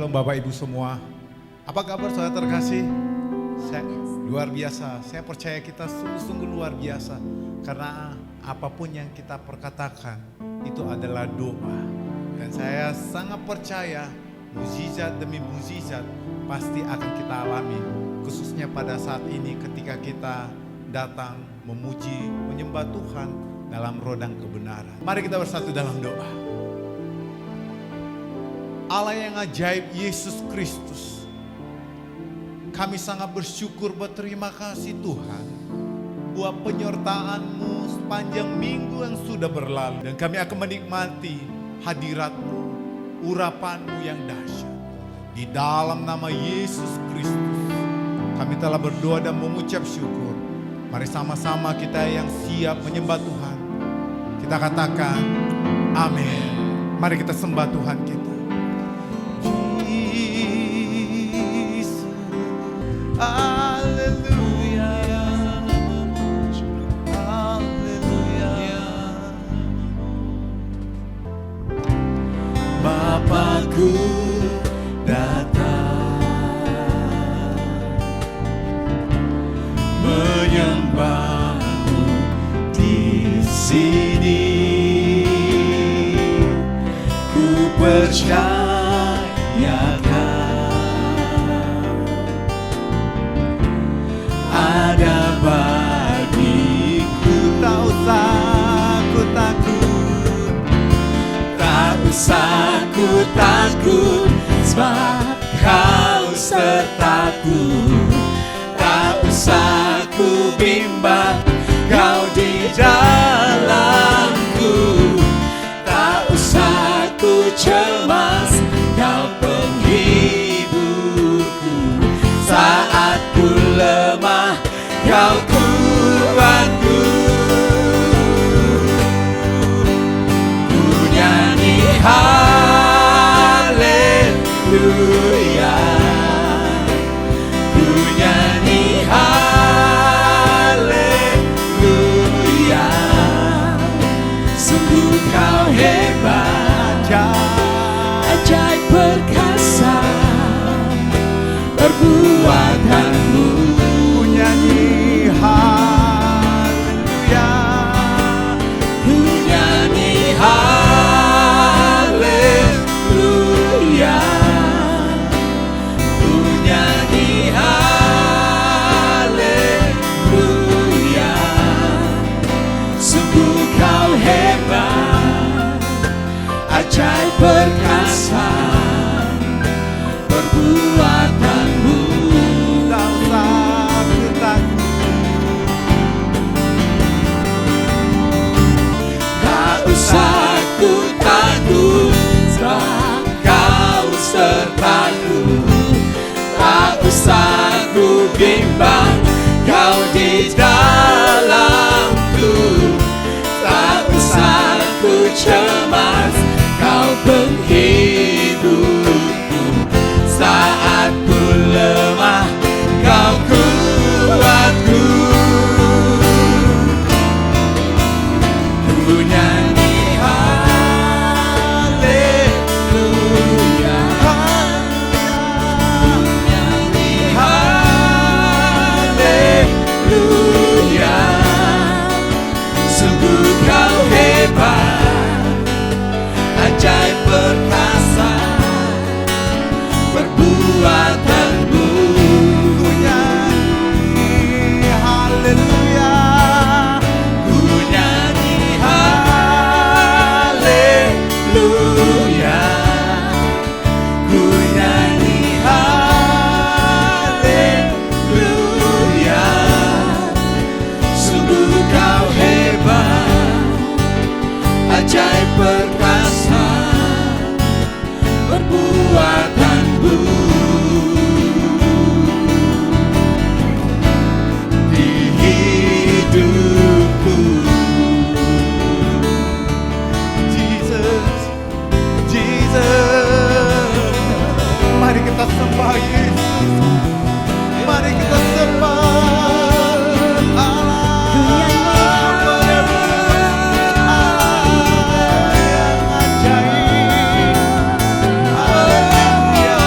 Shalom Bapak Ibu semua. Apa kabar saudara terkasih? Luar biasa. Saya percaya kita sungguh-sungguh luar biasa. Karena apapun yang kita perkatakan itu adalah doa. Dan saya sangat percaya mukjizat demi mukjizat pasti akan kita alami. Khususnya pada saat ini ketika kita datang memuji, menyembah Tuhan dalam rodang kebenaran. Mari kita bersatu dalam doa. Allah yang ajaib, Yesus Kristus, kami sangat bersyukur, berterima kasih Tuhan buat penyertaan-Mu sepanjang minggu yang sudah berlalu. Dan kami akan menikmati hadirat-Mu, urapan-Mu yang dahsyat. Di dalam nama Yesus Kristus kami telah berdoa dan mengucap syukur. Mari sama-sama kita yang siap menyembah Tuhan, kita katakan amin. Mari kita sembah Tuhan kita. Haleluya, haleluya. Bapakku datang menyembahmu di sini. Ku percayakan ada bagiku. Tak usah ku takut, tak usah ku takut, sebab Kau sertaku. Tak usah ku bimbang, Kau di dalamku. Tak usah ku cemas, Kau penghiburku. Saat ku lemah, Kau kuatku. Ku nyanyi haleluya, ku nyanyi haleluya. Sungguh Kau hebat, ajaib perkasa perbuatanmu. Ku nyanyi haleluya, ku nyanyi haleluya, ku nyanyi haleluya. Sungguh Kau hebat, ajaib perkasa perbuatanmu. Tak usah ku takut, tak usah ku takut, sebab Kau sertaku. Tak usah ku bimbang, Kau di dalamku. Tak usah ku cemas, Kau penghiburku. Saat ku lemah, Kau kuatku. Ku nyanyi haleluya, ku nyanyi haleluya. Sungguh Kau hebat, ajaib perkasa perbuatanmu. Ku nyanyi haleluya, ku nyanyi haleluya, ku nyanyi haleluya. Sungguh Kau hebat, ajaib perkasa perbuatanmu. Di hidupku, Jesus, Jesus. Mari kita sembah Yesus, mari kita sembah Allah. Allah yang ajaib, haleluya.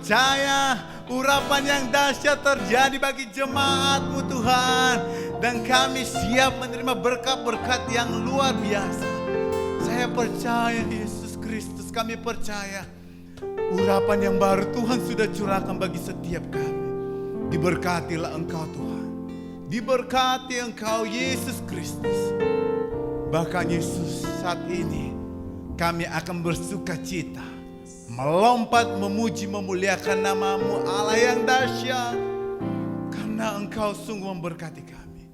percaya urapan yang dahsyat terjadi bagi jemaat-Mu Tuhan. Dan kami siap menerima berkat-berkat yang luar biasa. Saya percaya Yesus Kristus, kami percaya urapan yang baru Tuhan sudah curahkan bagi setiap kami. Diberkatilah Engkau Tuhan. Diberkati Engkau Yesus Kristus. Bahkan Yesus, saat ini kami akan bersuka cita, melompat, memuji, memuliakan nama-Mu Allah yang dahsyat. Karena Engkau sungguh memberkati kami.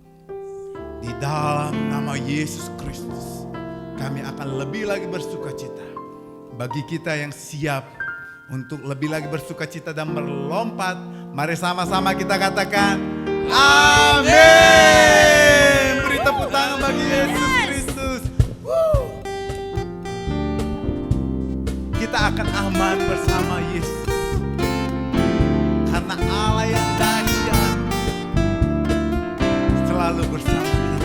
Di dalam nama Yesus Kristus, kami akan lebih lagi bersuka cita. Bagi kita yang siap untuk lebih lagi bersuka cita dan melompat, mari sama-sama kita katakan, amin. Beri tepuk tangan bagi Yesus Kristus. Kita akan aman bersama Yesus. Karena Allah yang dahsyat selalu bersama kita.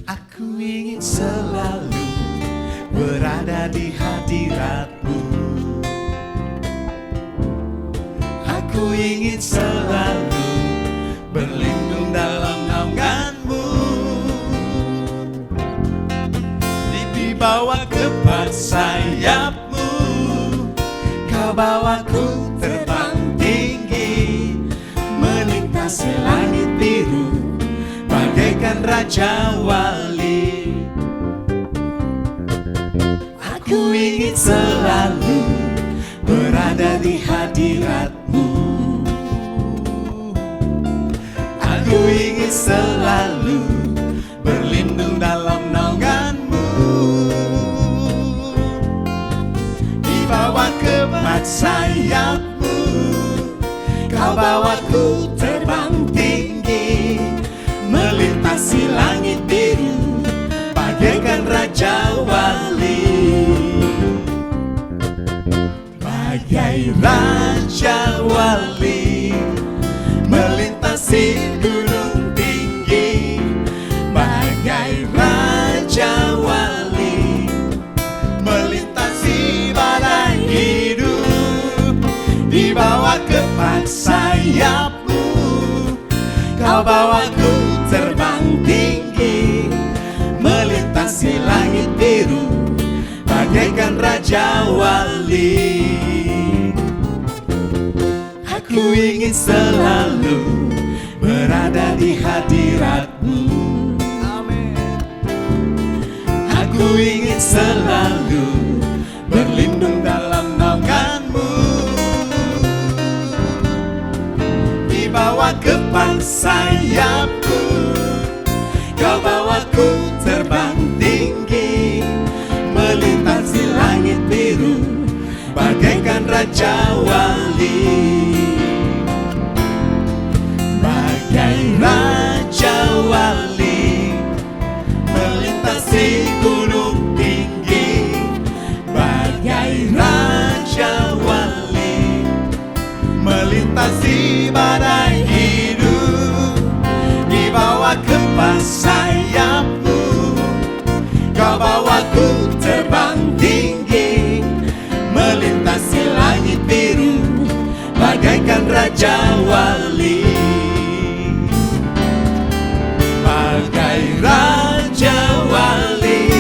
Aku ingin selalu berada di hadirat-Mu. Aku ingin selalu berlindung dalam naungan-Mu. Dibawa kepada sayap-Mu, Kau bawaku terbang tinggi, melintasi langit biru bagaikan Raja Wali. Aku ingin selalu berada di hadirat-Mu. Aku ingin selalu berlindung dalam naungan-Mu. Dibawa kepada sayap-Mu, Kau bawaku terbang tinggi, melintasi langit biru bagaikan Raja Wali. Bagai Raja Wali melintasi gunung tinggi, bagai Raja Wali melintasi badai hidup. Dibawa kepada sayap-Mu, Kau bawaku terbang tinggi, melintasi langit biru bagaikan Raja Wali. Aku ingin selalu berada di hadirat-Mu. Amin. Aku ingin selalu berlindung dalam naungan-Mu. Dibawa kepada sayap-Mu, Kau bawaku terbang tinggi, melintasi langit biru bagaikan Raja Wali. Bagai Raja Wali melintasi gunung tinggi, bagai Raja Wali melintasi badai hidup. Dibawa kepada sayap-Mu, Kau bawaku terbang tinggi, melintasi langit biru bagaikan Raja Wali. Bagai Raja Wali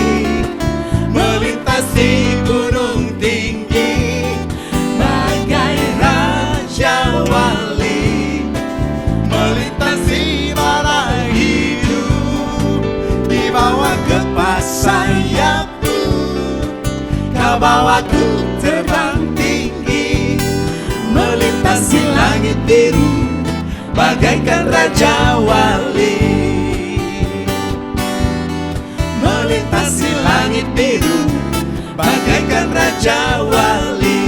melintasi gunung tinggi, bagai Raja Wali melintasi badai hidup. Dibawa kepada sayap-Mu, Kau bawaku terbang tinggi, melintasi langit biru bagaikan Raja Wali. Melintasi langit biru bagaikan Raja Wali.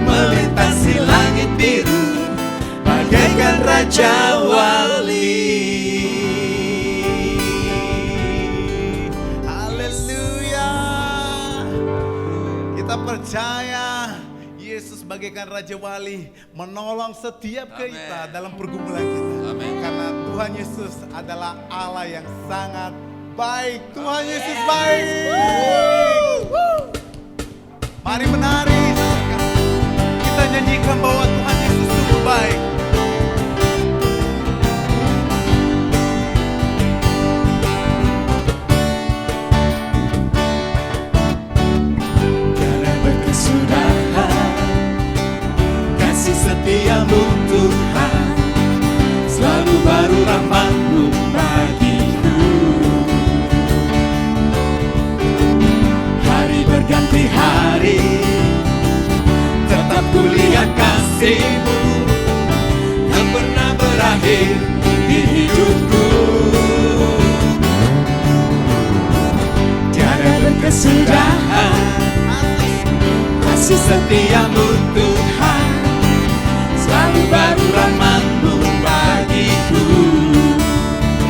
Melintasi langit biru bagaikan Raja Wali. Haleluya. Kita percaya Yesus bagaikan Raja Wali menolong setiap kita dalam pergumulan kita. Amin. Karena Tuhan Yesus adalah Allah yang sangat baik. Tuhan Yesus baik. Mari menari, kita nyanyikan bahwa Tuhan Yesus sungguh baik. Tiada berkesudahan kasih setiamu Tuhan, selalu baru rahmat-Mu bagiku. Hari berganti hari, tetap kulihat kasih-Mu yang pernah berakhir di hidupku. Tiada berkesudahan kasih setiamu Tuhan, selalu baru rahmat-Mu bagiku.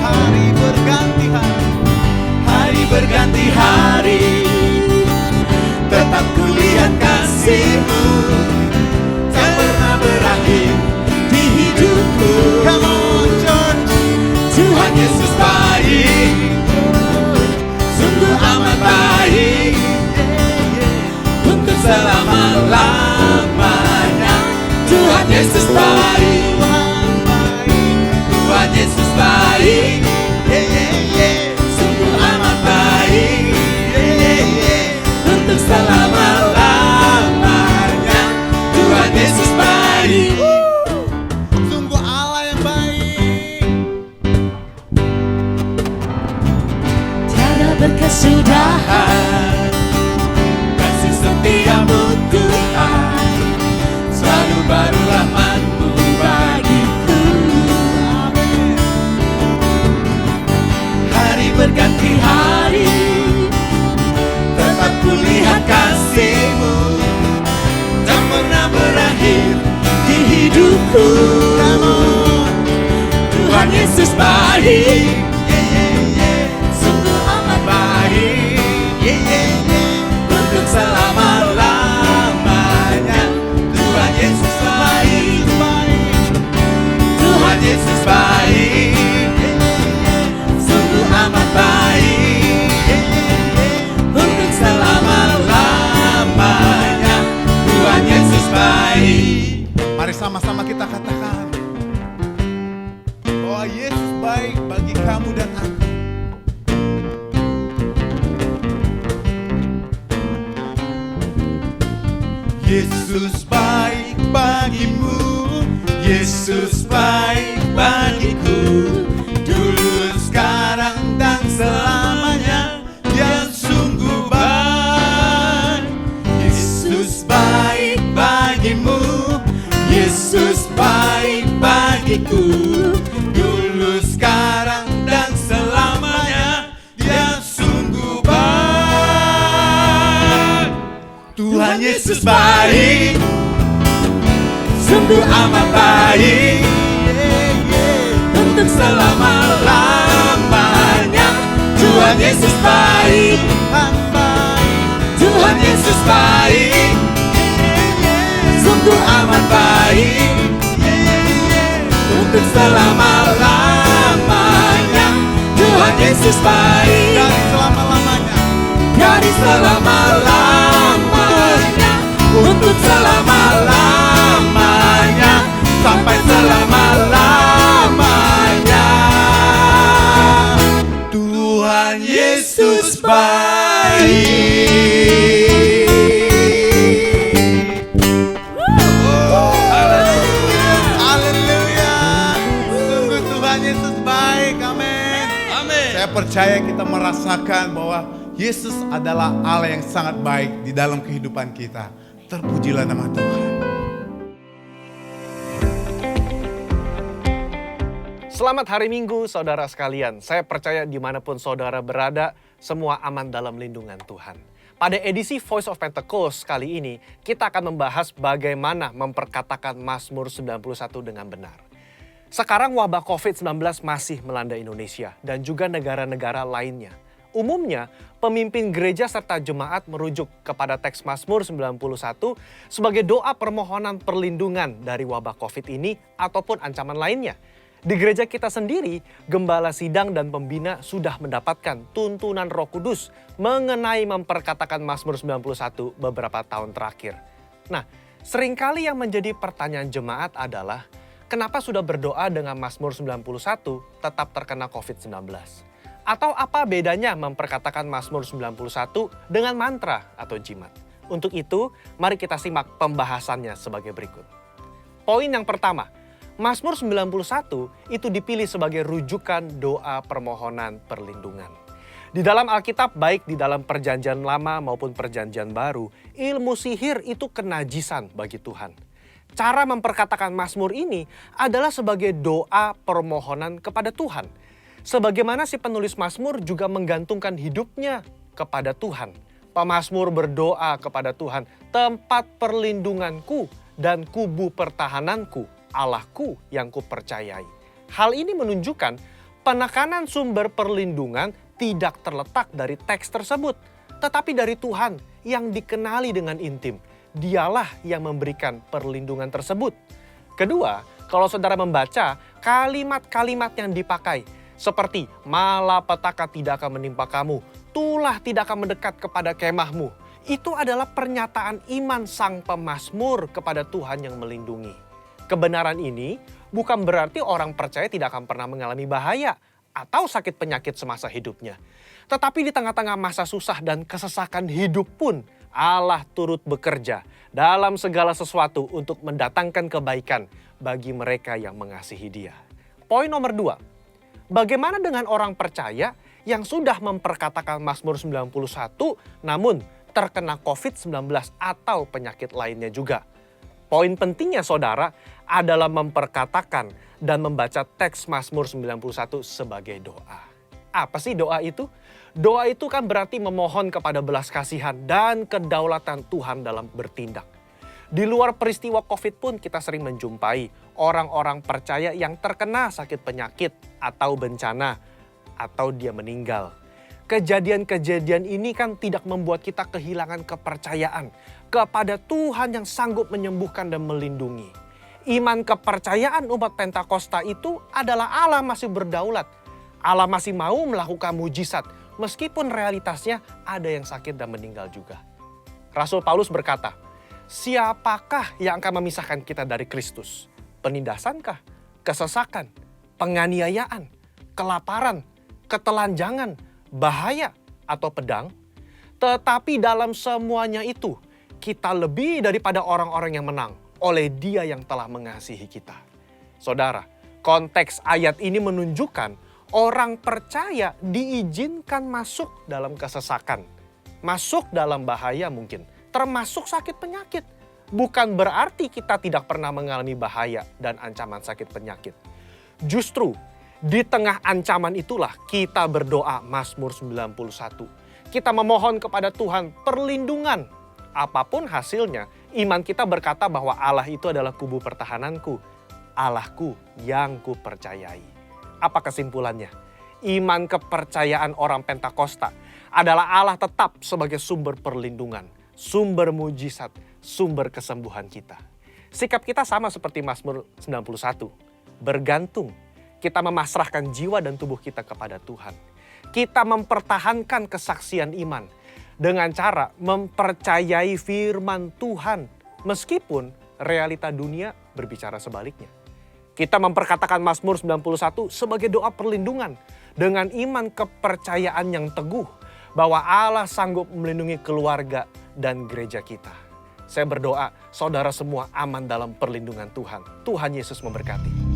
Hari berganti hari, Hari berganti hari, tetap kulihat kasih-Mu tak pernah berakhir di hidupku. come on church. Tuhan Yesus baik, sungguh amat baik, untuk selama-lamanya. Tuhan Yesus baik, Tuhan Yesus baik, sungguh amat baik, untuk selama-lamanya. Tuhan Yesus baik. Sungguh Allah yang baik. Tiada berkesudahan kasih setiamu Tuhan, selalu baru rahmat-Mu bagiku. Hari berganti hari, tetap kulihat kasih-Mu tak pernah berakhir di hidupku. Tuhan Yesus baik, sungguh amat baik, untuk selama-lamanya. Tuhan Yesus baik, Tuhan Yesus baik, sungguh amat baik, untuk selama-lamanya. Tuhan Yesus baik. Mari sama-sama kita katakan bahwa Yesus baik bagi kamu dan aku. Yesus baik bagimu, Yesus baik bagiku, dulu, sekarang, dan selamanya. Dia sungguh baik. Yesus baik bagimu, Yesus baik bagiku, dulu, sekarang, dan selamanya. Dia sungguh baik. Tuhan Yesus baik, Sungguh amat baik, untuk selama-lamanya. Tuhan Yesus baik, Tuhan Yesus baik, sungguh amat baik, untuk selama-lamanya. Tuhan Yesus baik, dari selama-lamanya. dari selama-lamanya, untuk selama-lamanya, sampai selama-lamanya. Tuhan Yesus baik. Haleluya. Sungguh Tuhan Yesus baik. Amin. Amin. Saya percaya kita merasakan bahwa Yesus adalah Allah yang sangat baik di dalam kehidupan kita. Terpujilah nama Tuhan. Selamat hari Minggu, saudara sekalian. Saya percaya dimanapun saudara berada, semua aman dalam lindungan Tuhan. Pada edisi Voice of Pentecost kali ini, kita akan membahas bagaimana memperkatakan Mazmur 91 dengan benar. Sekarang wabah COVID-19 masih melanda Indonesia dan juga negara-negara lainnya. Umumnya, pemimpin gereja serta jemaat merujuk kepada teks Mazmur 91 sebagai doa permohonan perlindungan dari wabah COVID ini ataupun ancaman lainnya. Di gereja kita sendiri, gembala sidang dan pembina sudah mendapatkan tuntunan Roh Kudus mengenai memperkatakan Mazmur 91 beberapa tahun terakhir. Nah, seringkali yang menjadi pertanyaan jemaat adalah, kenapa sudah berdoa dengan Mazmur 91 tetap terkena COVID-19? Atau apa bedanya memperkatakan Mazmur 91 dengan mantra atau jimat? Untuk itu, mari kita simak pembahasannya sebagai berikut. Poin yang pertama, Mazmur 91 itu dipilih sebagai rujukan doa permohonan perlindungan. Di dalam Alkitab, baik di dalam Perjanjian Lama maupun Perjanjian Baru, ilmu sihir itu kenajisan bagi Tuhan. Cara memperkatakan Mazmur ini adalah sebagai doa permohonan kepada Tuhan. Sebagaimana si penulis Mazmur juga menggantungkan hidupnya kepada Tuhan. Pemazmur berdoa kepada Tuhan, tempat perlindunganku dan kubu pertahananku, Allahku yang kupercayai. Hal ini menunjukkan penekanan sumber perlindungan tidak terletak dari teks tersebut, tetapi dari Tuhan yang dikenali dengan intim. Dialah yang memberikan perlindungan tersebut. Kedua, kalau saudara membaca kalimat-kalimat yang dipakai, seperti malapetaka tidak akan menimpa kamu, tulah tidak akan mendekat kepada kemahmu. Itu adalah pernyataan iman sang pemazmur kepada Tuhan yang melindungi. Kebenaran ini bukan berarti orang percaya tidak akan pernah mengalami bahaya atau sakit penyakit semasa hidupnya. Tetapi di tengah-tengah masa susah dan kesesakan hidup pun, Allah turut bekerja dalam segala sesuatu untuk mendatangkan kebaikan bagi mereka yang mengasihi Dia. Poin nomor 2, bagaimana dengan orang percaya yang sudah memperkatakan Mazmur 91 namun terkena COVID-19 atau penyakit lainnya juga? Poin pentingnya saudara adalah memperkatakan dan membaca teks Mazmur 91 sebagai doa. Apa sih doa itu? Doa itu kan berarti memohon kepada belas kasihan dan kedaulatan Tuhan dalam bertindak. Di luar peristiwa COVID pun kita sering menjumpai orang-orang percaya yang terkena sakit penyakit atau bencana atau dia meninggal. Kejadian-kejadian ini kan tidak membuat kita kehilangan kepercayaan kepada Tuhan yang sanggup menyembuhkan dan melindungi. Iman kepercayaan umat Pentakosta itu adalah Allah masih berdaulat. Allah masih mau melakukan mujizat meskipun realitasnya ada yang sakit dan meninggal juga. Rasul Paulus berkata, siapakah yang akan memisahkan kita dari Kristus? Penindasankah? Kesesakan? Penganiayaan? Kelaparan? Ketelanjangan? Bahaya? Atau pedang? Tetapi dalam semuanya itu, kita lebih daripada orang-orang yang menang oleh Dia yang telah mengasihi kita. Saudara, konteks ayat ini menunjukkan orang percaya diizinkan masuk dalam kesesakan, masuk dalam bahaya mungkin, termasuk sakit penyakit. Bukan berarti kita tidak pernah mengalami bahaya dan ancaman sakit penyakit. Justru di tengah ancaman itulah kita berdoa Mazmur 91. Kita memohon kepada Tuhan perlindungan. Apapun hasilnya, iman kita berkata bahwa Allah itu adalah kubu pertahananku, Allahku yang kupercayai. Apa kesimpulannya? Iman kepercayaan orang Pentakosta adalah Allah tetap sebagai sumber perlindungan, sumber mujizat, sumber kesembuhan kita. Sikap kita sama seperti Mazmur 91, bergantung. Kita memasrahkan jiwa dan tubuh kita kepada Tuhan. Kita mempertahankan kesaksian iman dengan cara mempercayai firman Tuhan meskipun realita dunia berbicara sebaliknya. Kita memperkatakan Mazmur 91 sebagai doa perlindungan dengan iman kepercayaan yang teguh bahwa Allah sanggup melindungi keluarga dan gereja kita. Saya berdoa saudara semua aman dalam perlindungan Tuhan. Tuhan Yesus memberkati.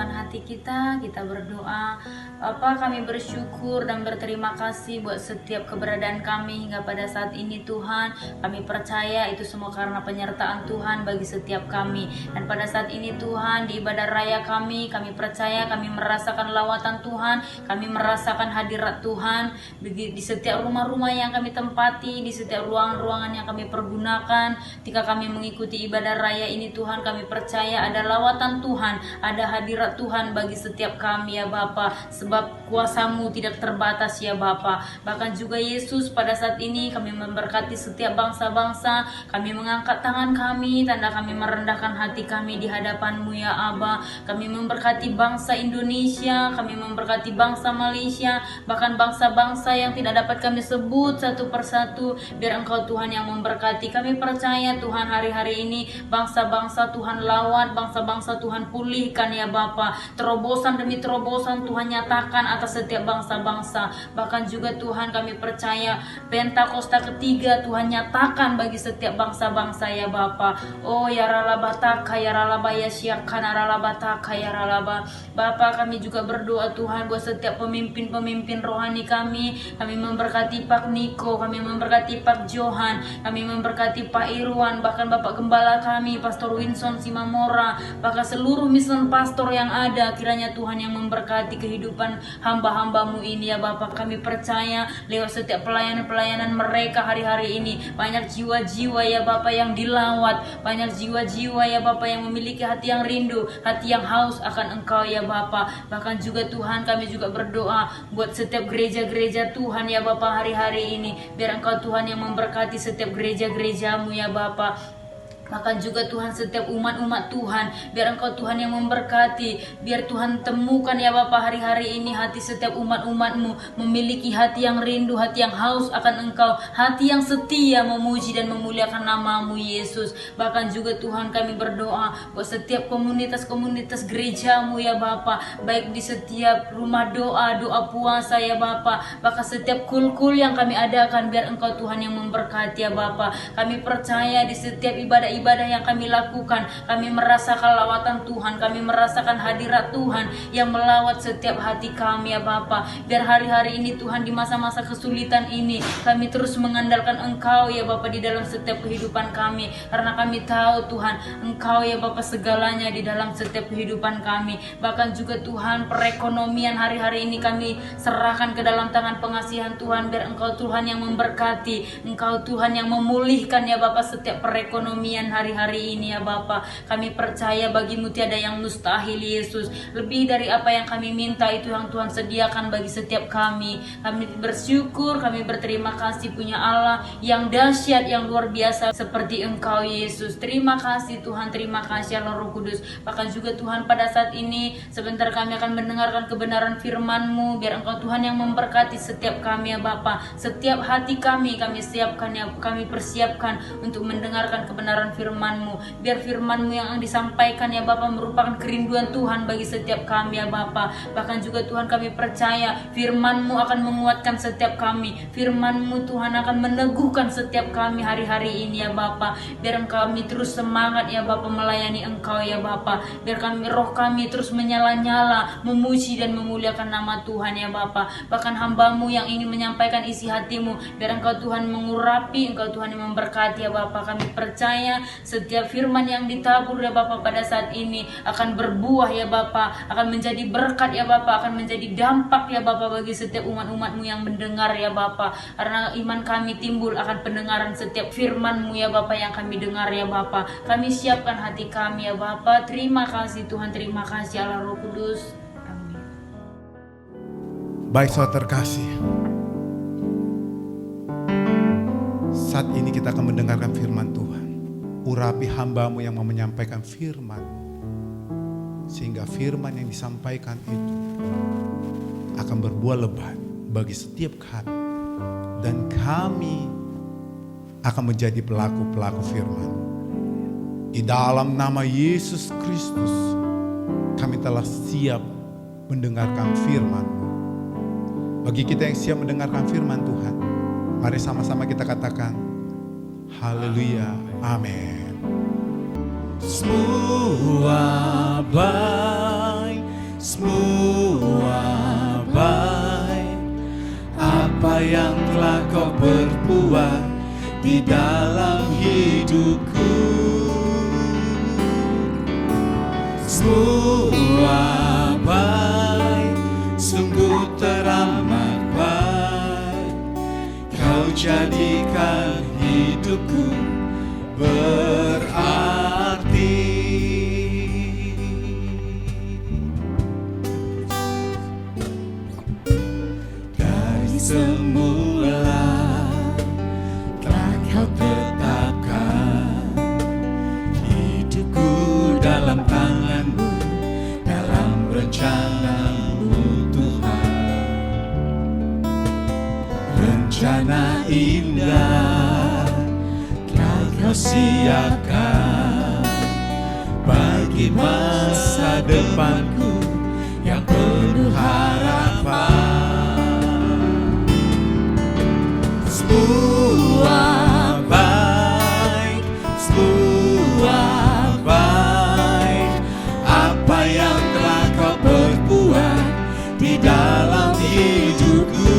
Hati kita berdoa. Bapa, kami bersyukur dan berterima kasih buat setiap keberadaan kami hingga pada saat ini Tuhan. Kami percaya itu semua karena penyertaan Tuhan bagi setiap kami. Dan pada saat ini Tuhan, di ibadah raya kami percaya kami merasakan lawatan Tuhan, kami merasakan hadirat Tuhan di setiap rumah-rumah yang kami tempati, di setiap ruangan-ruangan yang kami pergunakan. Ketika kami mengikuti ibadah raya ini Tuhan, kami percaya ada lawatan Tuhan, ada hadirat Tuhan bagi setiap kami ya Bapa, sebab kuasa-Mu tidak terbatas ya Bapa. Bahkan juga Yesus, pada saat ini kami memberkati setiap bangsa-bangsa, kami mengangkat tangan kami, tanda kami merendahkan hati kami di hadapan-Mu ya Aba. Kami memberkati bangsa Indonesia, kami memberkati bangsa Malaysia, bahkan bangsa-bangsa yang tidak dapat kami sebut satu persatu, biar Engkau Tuhan yang memberkati. Kami percaya Tuhan hari-hari ini bangsa-bangsa Tuhan lawat, bangsa-bangsa Tuhan pulihkan ya Bapa. Terobosan demi terobosan Tuhan nyatakan atas setiap bangsa-bangsa. Bahkan juga Tuhan kami percaya Pentakosta ketiga Tuhan nyatakan bagi setiap bangsa-bangsa ya Bapa. Oh ya ralabataka ya ralaba ya syiakana ralabataka ya ralaba. Bapa, kami juga berdoa Tuhan buat setiap pemimpin-pemimpin rohani kami. Kami memberkati Pak Niko, kami memberkati Pak Johan, kami memberkati Pak Irwan, bahkan Bapak Gembala kami Pastor Winson Simamora, bahkan seluruh mission pastor yang ada. Kiranya Tuhan yang memberkati kehidupan hamba-hamba-Mu ini ya Bapak. Kami percaya lewat setiap pelayanan-pelayanan mereka hari-hari ini banyak jiwa-jiwa ya Bapak yang dilawat, banyak jiwa-jiwa ya Bapak yang memiliki hati yang rindu, hati yang haus akan Engkau ya Bapak. Bahkan juga Tuhan kami juga berdoa buat setiap gereja-gereja Tuhan ya Bapak hari-hari ini, biar Engkau Tuhan yang memberkati setiap gereja-gereja-Mu ya Bapak. Bahkan juga Tuhan setiap umat-umat Tuhan, biar Engkau Tuhan yang memberkati, biar Tuhan temukan ya Bapa hari-hari ini hati setiap umat-umat-Mu memiliki hati yang rindu, hati yang haus akan Engkau, hati yang setia memuji dan memuliakan nama-Mu Yesus. Bahkan juga Tuhan kami berdoa buat setiap komunitas-komunitas gereja-Mu ya Bapa, baik di setiap rumah doa, doa puasa ya Bapa, bahkan setiap kul-kul yang kami adakan, biar Engkau Tuhan yang memberkati ya Bapa. Kami percaya di setiap ibadah yang kami lakukan, kami merasakan lawatan Tuhan, kami merasakan hadirat Tuhan yang melawat setiap hati kami ya Bapa. Biar hari-hari ini Tuhan, di masa-masa kesulitan ini, kami terus mengandalkan Engkau ya Bapa di dalam setiap kehidupan kami, karena kami tahu Tuhan, Engkau ya Bapa segalanya di dalam setiap kehidupan kami. Bahkan juga Tuhan, perekonomian hari-hari ini kami serahkan ke dalam tangan pengasihan Tuhan, biar Engkau Tuhan yang memberkati, Engkau Tuhan yang memulihkan ya Bapa setiap perekonomian hari-hari ini ya Bapa. Kami percaya bagi-Mu tiada yang mustahil Yesus. Lebih dari apa yang kami minta itu yang Tuhan sediakan bagi setiap kami. Kami bersyukur, kami berterima kasih punya Allah yang dahsyat, yang luar biasa seperti Engkau Yesus. Terima kasih Tuhan, terima kasih Allah Roh Kudus. Bahkan juga Tuhan pada saat ini sebentar kami akan mendengarkan kebenaran firman-Mu, biar Engkau Tuhan yang memberkati setiap kami ya Bapa. Setiap hati kami siapkan ya, kami persiapkan untuk mendengarkan kebenaran firman-Mu. Biar firman-Mu yang disampaikan ya Bapa merupakan kerinduan Tuhan bagi setiap kami ya Bapa. Bahkan juga Tuhan kami percaya firman-Mu akan menguatkan setiap kami. Firman-Mu Tuhan akan meneguhkan setiap kami hari-hari ini ya Bapa. Biar kami terus semangat ya Bapa melayani Engkau ya Bapa. Biar roh kami terus menyala-nyala memuji dan memuliakan nama Tuhan ya Bapa. Bahkan hamba-Mu yang ingin menyampaikan isi hati-Mu, biar Engkau Tuhan mengurapi, Engkau Tuhan yang memberkati ya Bapa. Kami percaya setiap firman yang ditabur ya Bapa pada saat ini akan berbuah ya Bapa, akan menjadi berkat ya Bapa, akan menjadi dampak ya Bapa bagi setiap umat-umat-Mu yang mendengar ya Bapa. Karena iman kami timbul akan pendengaran setiap firman-Mu ya Bapa yang kami dengar ya Bapa. Kami siapkan hati kami ya Bapa. Terima kasih Tuhan, terima kasih Allah Roh Kudus. Amin. Baik saudara terkasih, saat ini kita akan mendengarkan firman Tuhan. Urapi hamba-Mu yang mau menyampaikan firman, sehingga firman yang disampaikan itu akan berbuah lebat bagi setiap kami, dan kami akan menjadi pelaku-pelaku firman. Di dalam nama Yesus Kristus, kami telah siap mendengarkan firman-Mu. Bagi kita yang siap mendengarkan firman Tuhan, mari sama-sama kita katakan, haleluya, amin. Semua baik, semua baik. Apa yang telah Kau perbuat di dalam hidupku. Semua baik, sungguh teramat baik. Kau jadikan hidupku berarti. semula telah Kau tetapkan hidupku dalam tangan-Mu, dalam rencana-Mu Tuhan. Rencana indah telah Kau siapkan bagi masa depanku yang penuh harapan. Semua baik, semua baik, apa yang telah Kau perbuat di dalam hidupku.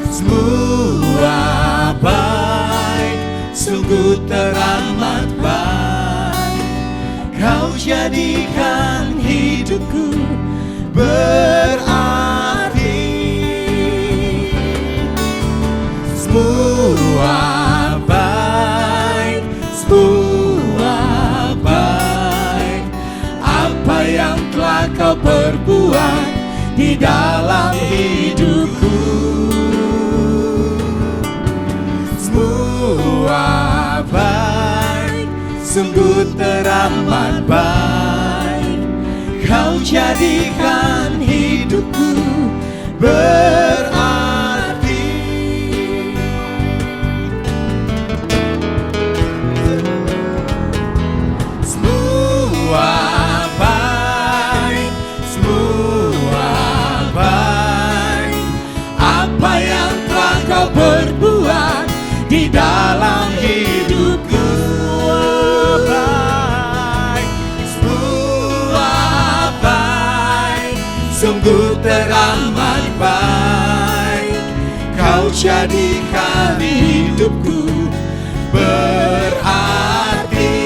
Semua baik, sungguh teramat baik, Kau jadikan hidupku berarti. Semua baik, semua baik, apa yang telah Kau perbuat di dalam hidupku. Semua baik, sungguh teramat baik, Kau jadikan hidupku berarti. Semua baik, semua baik, apa yang telah Kau perbuat di dalam hidupku. Semua baik, sungguh teramat baik, Kau jadikan hidupku berarti.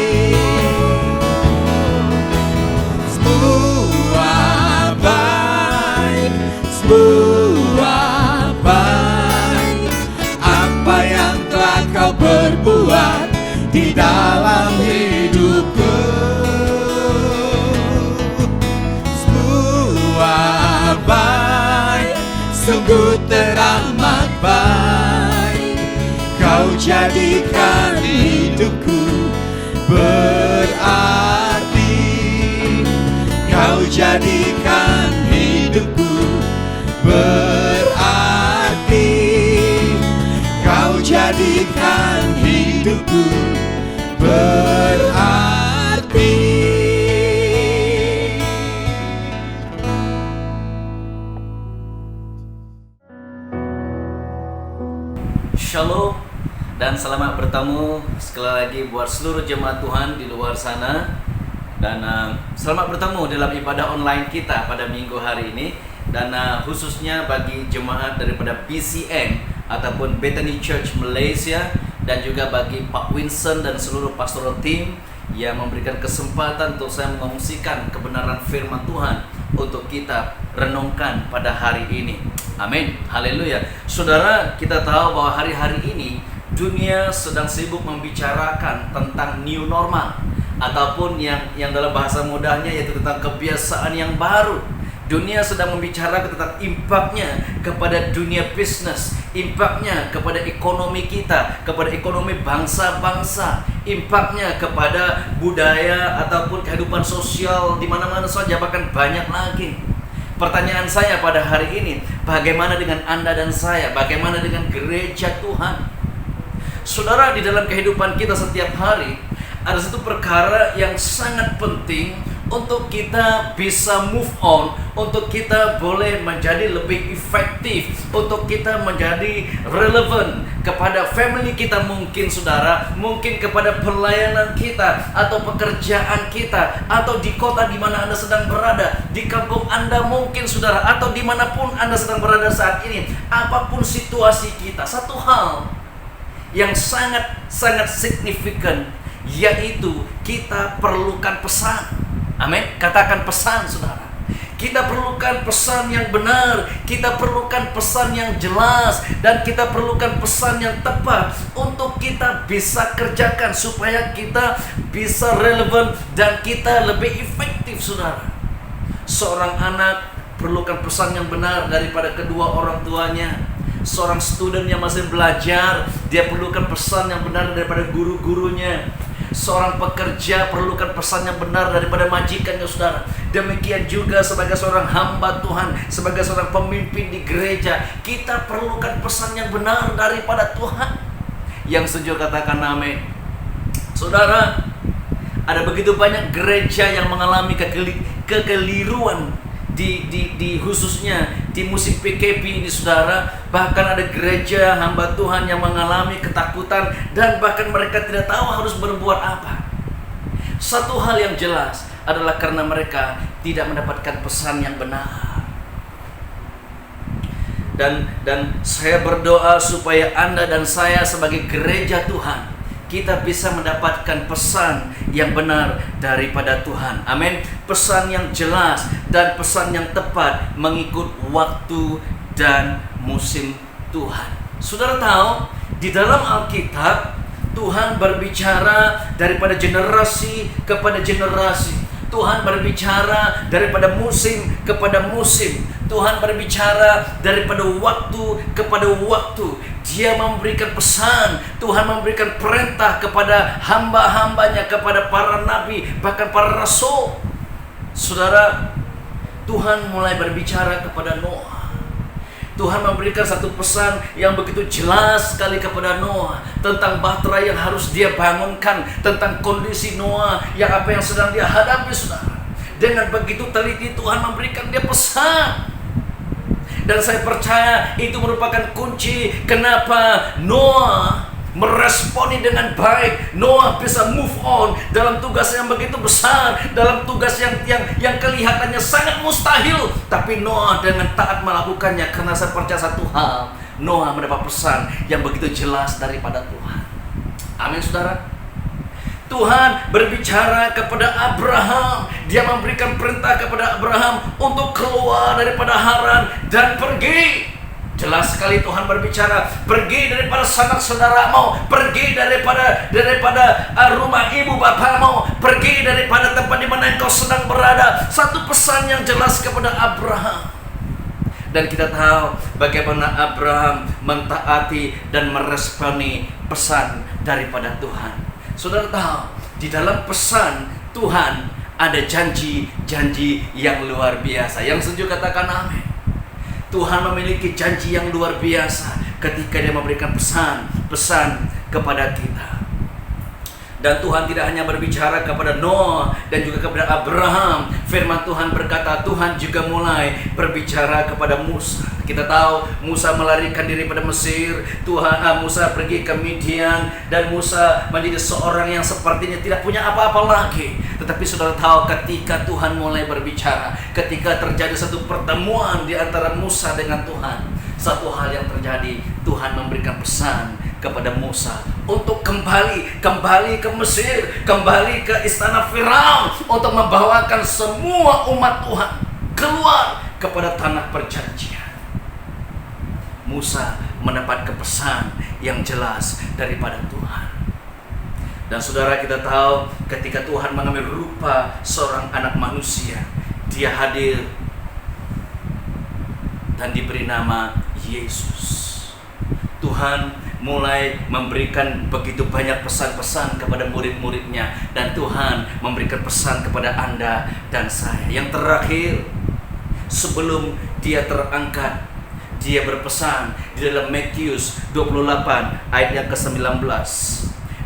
Semua baik, semua baik, apa yang telah Kau perbuat di dalam hidupku. Semua baik, sungguh teramat baik, Kau jadikan hidupku berarti. Kau jadikan hidupku berarti. Kau jadikan hidupku berarti. Shalom dan selamat bertemu sekali lagi buat seluruh jemaat Tuhan di luar sana. Dan selamat bertemu dalam ibadah online kita pada minggu hari ini. Dan khususnya bagi jemaat daripada BCM ataupun Bethany Church Malaysia, dan juga bagi Pak Winston dan seluruh pastoral team yang memberikan kesempatan untuk saya mengungsikan kebenaran firman Tuhan untuk kita renungkan pada hari ini. Amin, haleluya. Saudara, kita tahu bahwa hari-hari ini dunia sedang sibuk membicarakan tentang new normal, ataupun yang dalam bahasa mudahnya yaitu tentang kebiasaan yang baru. Dunia sedang membicarakan tentang impaknya kepada dunia bisnis, impaknya kepada ekonomi kita, kepada ekonomi bangsa-bangsa, impaknya kepada budaya ataupun kehidupan sosial di mana-mana saja, bahkan banyak lagi. Pertanyaan saya pada hari ini, bagaimana dengan Anda dan saya? Bagaimana dengan gereja Tuhan? Saudara, di dalam kehidupan kita setiap hari ada satu perkara yang sangat penting untuk kita bisa move on, untuk kita boleh menjadi lebih efektif, untuk kita menjadi relevan kepada family kita mungkin, saudara, mungkin kepada pelayanan kita atau pekerjaan kita, atau di kota di mana Anda sedang berada, di kampung Anda mungkin, saudara, atau dimanapun Anda sedang berada saat ini. Apapun situasi kita, satu hal yang sangat signifikan, yaitu kita perlukan pesan. Amin. Katakan pesan, saudara. Kita perlukan pesan yang benar, kita perlukan pesan yang jelas, dan kita perlukan pesan yang tepat untuk kita bisa kerjakan supaya kita bisa relevan dan kita lebih efektif, saudara. Seorang anak perlukan pesan yang benar daripada kedua orang tuanya. Seorang student yang masih belajar, dia perlukan pesan yang benar daripada guru-gurunya. Seorang pekerja perlukan pesan yang benar daripada majikannya, saudara. Demikian juga sebagai seorang hamba Tuhan, sebagai seorang pemimpin di gereja, kita perlukan pesan yang benar daripada Tuhan. Yang setuju katakan amin. Saudara, ada begitu banyak gereja yang mengalami kekeliruan di khususnya di musim PKP ini, saudara. Bahkan ada gereja hamba Tuhan yang mengalami ketakutan dan bahkan mereka tidak tahu harus berbuat apa. Satu hal yang jelas adalah karena mereka tidak mendapatkan pesan yang benar. Dan saya berdoa supaya Anda dan saya sebagai gereja Tuhan, kita bisa mendapatkan pesan yang benar daripada Tuhan. Amin. Pesan yang jelas dan pesan yang tepat mengikut waktu dan musim Tuhan. Saudara tahu, di dalam Alkitab Tuhan berbicara daripada generasi kepada generasi. Tuhan berbicara daripada musim kepada musim. Tuhan berbicara daripada waktu kepada waktu. Dia memberikan pesan. Tuhan memberikan perintah kepada hamba-hambanya, kepada para nabi, bahkan para rasul. Saudara, Tuhan mulai berbicara kepada Noah. Tuhan memberikan satu pesan yang begitu jelas sekali kepada Noah tentang bahtera yang harus dia bangunkan, tentang kondisi Noah yang apa yang sedang dia hadapi, saudara. Dengan begitu teliti Tuhan memberikan dia pesan. Dan saya percaya itu merupakan kunci kenapa Noah meresponi dengan baik. Noah bisa move on dalam tugas yang begitu besar, dalam tugas yang kelihatannya sangat mustahil, tapi Noah dengan taat melakukannya. Karena saya percaya satu hal, Noah mendapat pesan yang begitu jelas daripada Tuhan. Amin, saudara. Tuhan berbicara kepada Abraham. Dia memberikan perintah kepada Abraham untuk keluar daripada Haran dan pergi. Jelas sekali Tuhan berbicara, pergi daripada sanak saudaramu, pergi daripada rumah ibu bapamu, pergi daripada tempat di mana engkau sedang berada. Satu pesan yang jelas kepada Abraham. Dan kita tahu bagaimana Abraham mentaati dan meresponi pesan daripada Tuhan. Saudara tahu, di dalam pesan Tuhan ada janji-janji yang luar biasa. Yang setuju katakan amin. Tuhan memiliki janji yang luar biasa ketika dia memberikan pesan kepada kita. Dan Tuhan tidak hanya berbicara kepada Noah dan juga kepada Abraham. Firman Tuhan berkata, Tuhan juga mulai berbicara kepada Musa. Kita tahu Musa melarikan diri pada Mesir. Musa pergi ke Midian, dan Musa menjadi seorang yang sepertinya tidak punya apa-apa lagi. Tetapi saudara tahu, ketika Tuhan mulai berbicara, ketika terjadi satu pertemuan di antara Musa dengan Tuhan, satu hal yang terjadi, Tuhan memberikan pesan kepada Musa untuk kembali ke Mesir, kembali ke istana Firaun, untuk membawakan semua umat Tuhan keluar kepada tanah perjanjian. Musa mendapat pesan yang jelas daripada Tuhan. Dan saudara, kita tahu ketika Tuhan mengambil rupa seorang anak manusia, dia hadir dan diberi nama Yesus. Tuhan mulai memberikan begitu banyak pesan-pesan kepada murid-muridnya, dan Tuhan memberikan pesan kepada Anda dan saya. Yang terakhir, sebelum dia terangkat, dia berpesan di dalam Matius 28 ayat yang ke-19.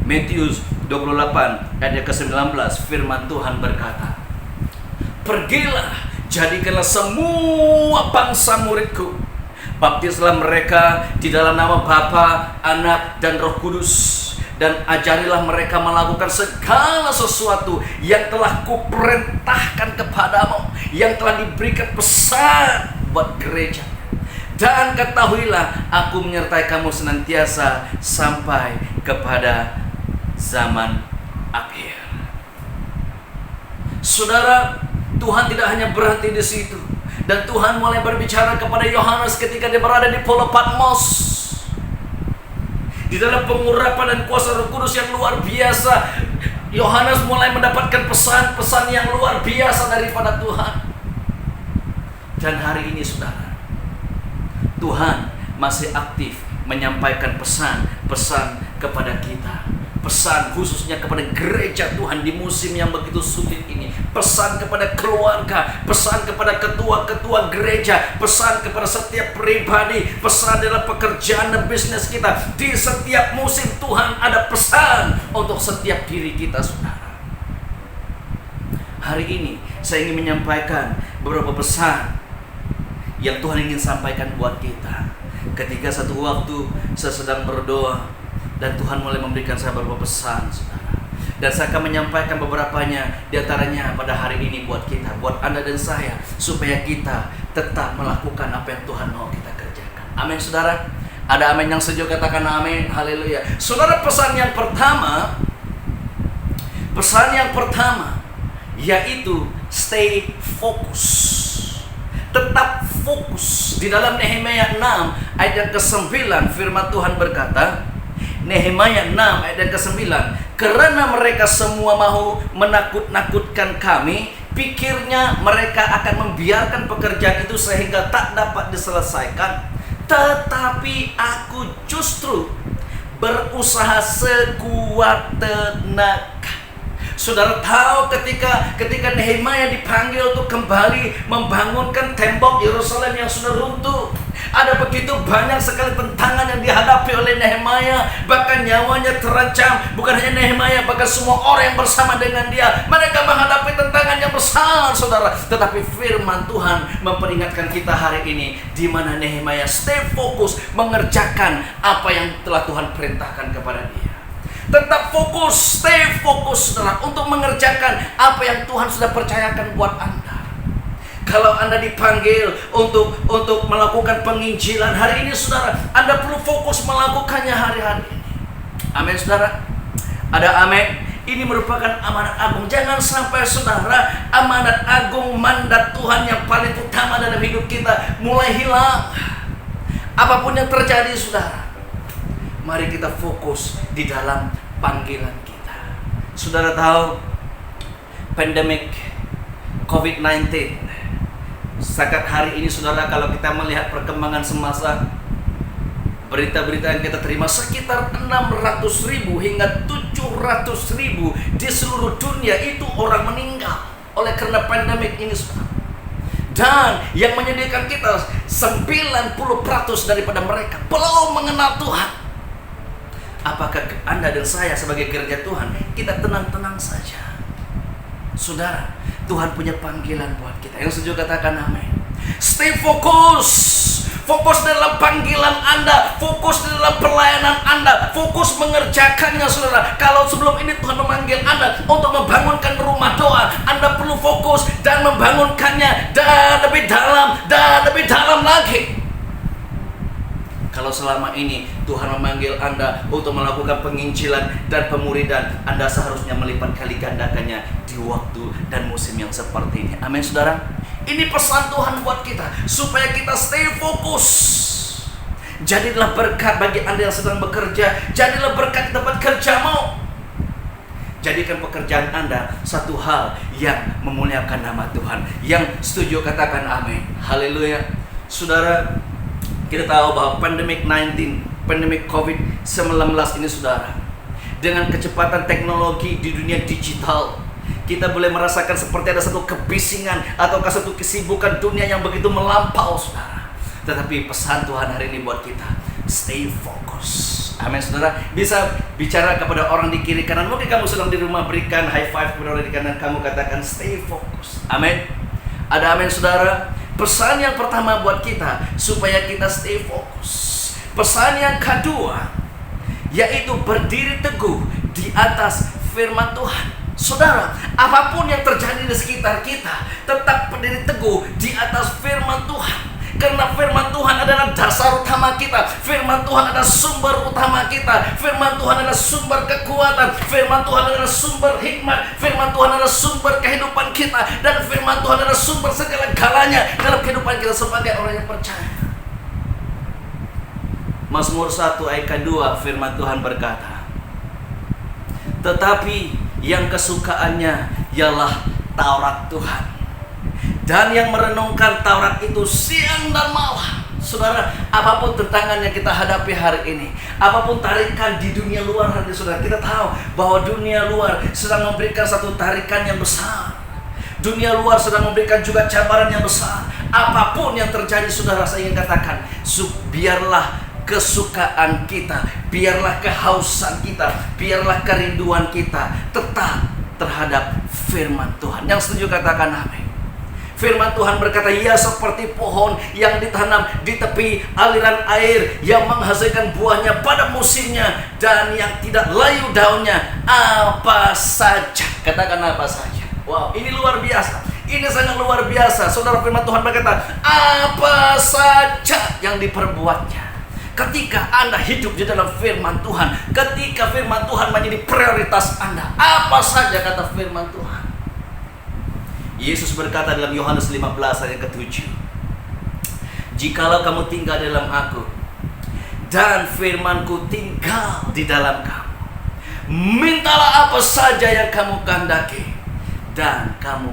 Matius 28 ayat yang ke-19, firman Tuhan berkata, "Pergilah, jadikanlah semua bangsa muridku. Baptislah mereka di dalam nama Bapa, Anak, dan Roh Kudus. Dan ajarilah mereka melakukan segala sesuatu yang telah kuperintahkan kepadamu," yang telah diberikan pesan buat gereja. "Dan ketahuilah, aku menyertai kamu senantiasa sampai kepada zaman akhir." Saudara, Tuhan tidak hanya berhenti di situ. Dan Tuhan mulai berbicara kepada Yohanes ketika dia berada di Pulau Patmos. Di dalam pengurapan dan kuasa Roh Kudus yang luar biasa, Yohanes mulai mendapatkan pesan-pesan yang luar biasa daripada Tuhan. Dan hari ini saudara, Tuhan masih aktif menyampaikan pesan-pesan kepada kita. Pesan khususnya kepada gereja Tuhan di musim yang begitu sulit ini. Pesan kepada keluarga, pesan kepada ketua-ketua gereja, pesan kepada setiap pribadi, pesan dalam pekerjaan dan bisnis kita. Di setiap musim Tuhan ada pesan untuk setiap diri kita, saudara. Hari ini saya ingin menyampaikan beberapa pesan yang Tuhan ingin sampaikan buat kita. Ketika satu waktu saya sedang berdoa dan Tuhan mulai memberikan saya beberapa pesan, saudara. Dan saya akan menyampaikan beberapanya, di antaranya pada hari ini buat kita, buat Anda dan saya, supaya kita tetap melakukan apa yang Tuhan mau kita kerjakan. Amin, saudara. Ada amin yang setuju, katakan amin. Haleluya. Saudara, pesan yang pertama yaitu stay fokus. Tetap fokus. Di dalam Nehemia 6 ayat yang ke-9 firman Tuhan berkata, Nehemia 6 ayat yang ke-9, karena mereka semua mau menakut-nakutkan kami, pikirnya mereka akan membiarkan pekerjaan itu sehingga tak dapat diselesaikan. Tetapi aku justru berusaha sekuat tenaga. Saudara tahu ketika Nehemia dipanggil untuk kembali membangunkan tembok Yerusalem yang sudah runtuh, ada begitu banyak sekali tentangan yang dihadapi oleh Nehemia. Bahkan nyawanya terancam. Bukan hanya Nehemia, bahkan semua orang yang bersama dengan dia. Mereka menghadapi tentangan yang besar, saudara. Tetapi firman Tuhan memperingatkan kita hari ini, di mana Nehemia stay fokus mengerjakan apa yang telah Tuhan perintahkan kepada dia. Tetap fokus, stay fokus, saudara, untuk mengerjakan apa yang Tuhan sudah percayakan buat Anda. Kalau Anda dipanggil untuk melakukan penginjilan hari ini, saudara, Anda perlu fokus melakukannya hari-hari ini. Amin, saudara. Ada amin. Ini merupakan amanat agung. Jangan sampai, saudara, amanat agung, mandat Tuhan yang paling utama dalam hidup kita mulai hilang. Apapun yang terjadi, saudara, mari kita fokus di dalam panggilan kita. Saudara tahu, pandemik COVID-19 setakat hari ini, saudara, kalau kita melihat perkembangan semasa, berita-berita yang kita terima, sekitar 600.000 hingga 700.000 di seluruh dunia itu orang meninggal oleh karena pandemik ini, saudara. Dan yang menyedihkan kita, 90% daripada mereka belum mengenal Tuhan. Apakah Anda dan saya sebagai gereja Tuhan, kita tenang-tenang saja? Saudara, Tuhan punya panggilan buat kita. Yang setuju katakan amin. Stay fokus. Fokus dalam panggilan Anda, fokus dalam pelayanan Anda, fokus mengerjakannya, saudara. Kalau sebelum ini Tuhan memanggil Anda untuk membangunkan rumah doa, Anda perlu fokus dan membangunkannya dan lebih dalam lagi. Kalau selama ini Tuhan memanggil Anda untuk melakukan penginjilan dan pemuridan, Anda seharusnya melipat kali gandakannya di waktu dan musim yang seperti ini. Amin, saudara. Ini pesan Tuhan buat kita, supaya kita stay fokus. Jadilah berkat bagi Anda yang sedang bekerja. Jadilah berkat di tempat kerjamu. Jadikan pekerjaan Anda satu hal yang memuliakan nama Tuhan. Yang setuju katakan amin. Haleluya. Saudara, kita tahu bahwa pandemik COVID-19 ini, saudara, dengan kecepatan teknologi di dunia digital, kita boleh merasakan seperti ada satu kebisingan ataukah satu kesibukan dunia yang begitu melampau, saudara. Tetapi pesan Tuhan hari ini buat kita, stay fokus. Amin, saudara. Bisa bicara kepada orang di kiri kanan. Mungkin kamu sedang di rumah, berikan high five kepada orang di kanan kamu, katakan stay fokus. Amin. Ada amin, saudara. Pesan yang pertama buat kita, supaya kita stay fokus. Pesan yang kedua, yaitu berdiri teguh di atas firman Tuhan. Saudara, apapun yang terjadi di sekitar kita, tetap berdiri teguh di atas firman Tuhan. Karena firman Tuhan adalah dasar utama kita. Firman Tuhan adalah sumber utama kita. Firman Tuhan adalah sumber kekuatan. Firman Tuhan adalah sumber hikmat. Firman Tuhan adalah sumber kehidupan kita. Dan firman Tuhan adalah sumber segala-galanya dalam kehidupan kita sebagai orang yang percaya. Mazmur 1 ayat 2, firman Tuhan berkata, tetapi yang kesukaannya ialah Taurat Tuhan, dan yang merenungkan Taurat itu siang dan malam. Saudara, apapun tantangan yang kita hadapi hari ini, apapun tarikan di dunia luar hari ini, saudara, kita tahu bahwa dunia luar sedang memberikan satu tarikan yang besar. Dunia luar sedang memberikan juga cabaran yang besar. Apapun yang terjadi, saudara, saya ingin katakan, biarlah kesukaan kita, biarlah kehausan kita, biarlah kerinduan kita tetap terhadap firman Tuhan. Yang setuju katakan amin. Firman Tuhan berkata, ia seperti pohon yang ditanam di tepi aliran air, yang menghasilkan buahnya pada musimnya, dan yang tidak layu daunnya apa saja. Katakan apa saja. Wow, ini luar biasa. Ini sangat luar biasa. Saudara, firman Tuhan berkata, apa saja yang diperbuatnya. Ketika Anda hidup di dalam firman Tuhan, ketika firman Tuhan menjadi prioritas Anda, apa saja kata firman Tuhan. Yesus berkata dalam Yohanes 15 ayat ke-7, jikalau kamu tinggal dalam aku dan firman-Ku tinggal di dalam kamu, mintalah apa saja yang kamu kehendaki dan kamu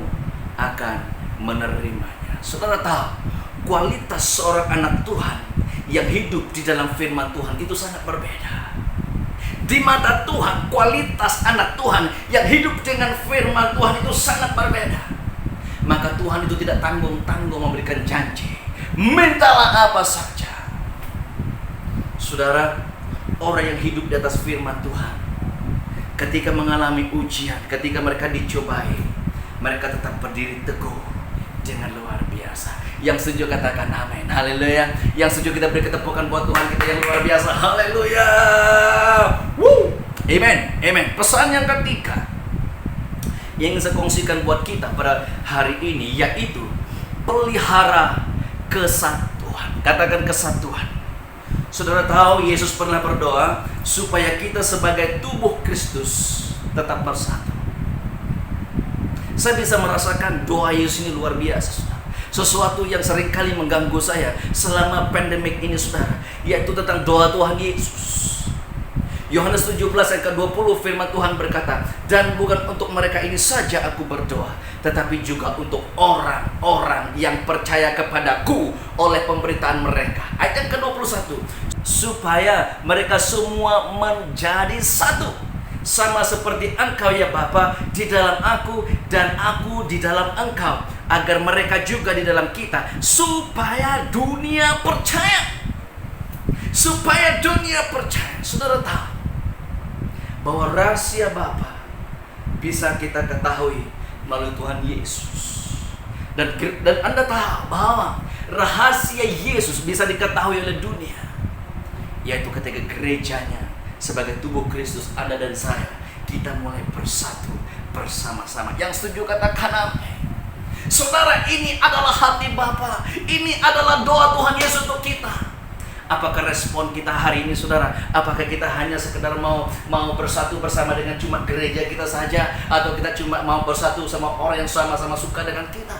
akan menerimanya. Saudara tahu, kualitas seorang anak Tuhan yang hidup di dalam firman Tuhan itu sangat berbeda. Di mata Tuhan, kualitas anak Tuhan yang hidup dengan firman Tuhan itu sangat berbeda. Maka Tuhan itu tidak tanggung-tanggung memberikan janji. Mintalah apa saja. Saudara, orang yang hidup di atas firman Tuhan, ketika mengalami ujian, ketika mereka dicobai, mereka tetap berdiri teguh dengan luar biasa. Yang setuju katakan amin. Haleluya. Yang setuju kita beri ketepukan buat Tuhan kita yang luar biasa. Haleluya. Amen. Amen. Pesan yang ketiga yang ingin saya kongsikan buat kita pada hari ini, yaitu pelihara kesatuan. Katakan kesatuan. Saudara tahu, Yesus pernah berdoa supaya kita sebagai tubuh Kristus tetap bersatu. Saya bisa merasakan doa Yesus ini luar biasa, saudara. Sesuatu yang seringkali mengganggu saya selama pandemik ini, saudara, yaitu tentang doa Tuhan Yesus. Yohanes 17 ayat ke-20, firman Tuhan berkata, dan bukan untuk mereka ini saja aku berdoa, tetapi juga untuk orang-orang yang percaya kepadaku oleh pemberitaan mereka. Ayat yang ke-21, supaya mereka semua menjadi satu, sama seperti engkau ya Bapa di dalam aku dan aku di dalam engkau, agar mereka juga di dalam kita, supaya dunia percaya. Supaya dunia percaya. Saudara tahu bahwa rahasia Bapa bisa kita ketahui melalui Tuhan Yesus. Dan Anda tahu bahwa rahasia Yesus bisa diketahui oleh dunia, yaitu ketika gerejanya sebagai tubuh Kristus, Anda dan saya, kita mulai bersatu bersama-sama. Yang setuju katakan amin. Saudara, ini adalah hati Bapa. Ini adalah doa Tuhan Yesus untuk kita. Apakah respon kita hari ini, saudara? Apakah kita hanya sekedar mau bersatu bersama dengan cuma gereja kita saja, atau kita cuma mau bersatu sama orang yang sama-sama suka dengan kita?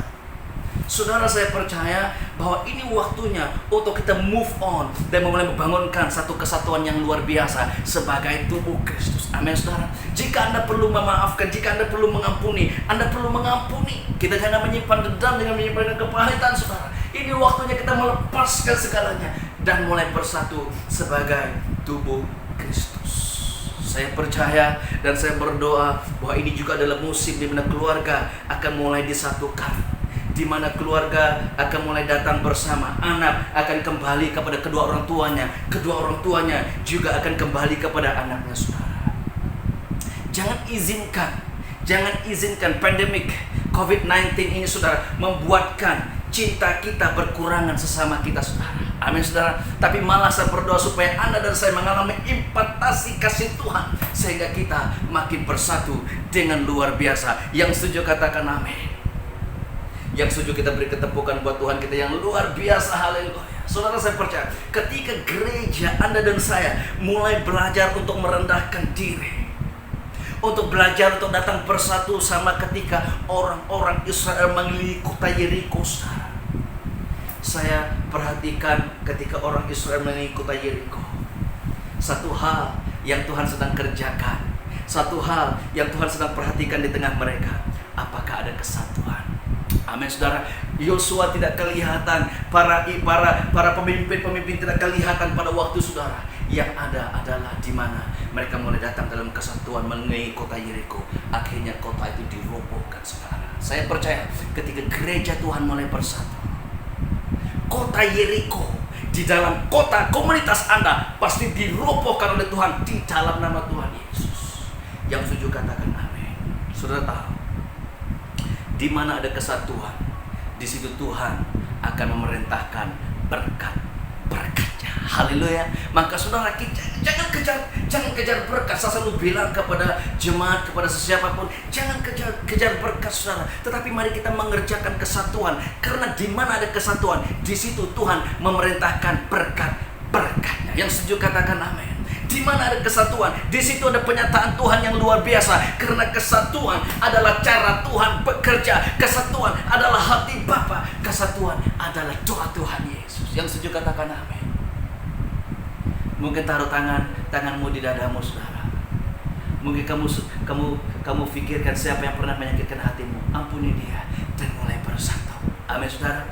Saudara, saya percaya bahwa ini waktunya untuk kita move on dan mulai membangunkan satu kesatuan yang luar biasa sebagai tubuh Kristus. Amin, saudara. Jika Anda perlu memaafkan, jika Anda perlu mengampuni, Anda perlu mengampuni. Kita jangan menyimpan dendam dengan menyimpan kepahitan, saudara. Ini waktunya kita melepaskan segalanya dan mulai bersatu sebagai tubuh Kristus. Saya percaya dan saya berdoa bahwa ini juga adalah musim di mana keluarga akan mulai disatukan, di mana keluarga akan mulai datang bersama, anak akan kembali kepada kedua orang tuanya juga akan kembali kepada anaknya, saudara. Jangan izinkan pandemik COVID-19 ini, saudara, membuatkan cinta kita berkurangan sesama kita, saudara. Amin, saudara. Tapi malah saya berdoa supaya Anda dan saya mengalami impartasi kasih Tuhan, sehingga kita makin bersatu dengan luar biasa. Yang setuju katakan amin. Yang setuju kita beri ketepukan buat Tuhan kita yang luar biasa. Haleluya. Saudara, saya percaya ketika gereja Anda dan saya mulai belajar untuk merendahkan diri, untuk belajar untuk datang bersatu sama ketika orang-orang Israel mengelilingi kota Yeriko, saudara. Saya perhatikan ketika orang Israel mengelilingi kota Yeriko, satu hal yang Tuhan sedang kerjakan, satu hal yang Tuhan sedang perhatikan di tengah mereka. Apakah ada kesatuan? Amin, saudara. Yosua tidak kelihatan, para pemimpin tidak kelihatan pada waktu saudara. Yang ada adalah di mana mereka mulai datang dalam kesatuan mengenai kota Yeriko. Akhirnya kota itu dirobohkan saudara. Saya percaya ketika gereja Tuhan mulai bersatu, kota Yeriko di dalam kota komunitas Anda pasti dirobohkan oleh Tuhan di dalam nama Tuhan Yesus. Yang setuju katakan amin. Saudara tahu, di mana ada kesatuan, di situ Tuhan akan memerintahkan berkat-berkatnya. Haleluya. Maka saudara, jangan kejar berkat. Saya selalu bilang kepada jemaat, kepada sesiapapun, jangan kejar berkat saudara. Tetapi mari kita mengerjakan kesatuan. Karena di mana ada kesatuan, di situ Tuhan memerintahkan berkat-berkatnya. Yang setuju katakan amin. Di mana ada kesatuan, di situ ada penyataan Tuhan yang luar biasa. Karena kesatuan adalah cara Tuhan bekerja. Kesatuan adalah hati Bapa. Kesatuan adalah doa Tuhan Yesus. Yang setuju katakan amin. Mungkin taruh tanganmu di dadamu saudara. Mungkin kamu pikirkan siapa yang pernah menyakitkan hatimu. Ampuni dia dan mulai bersatu. Amin saudara.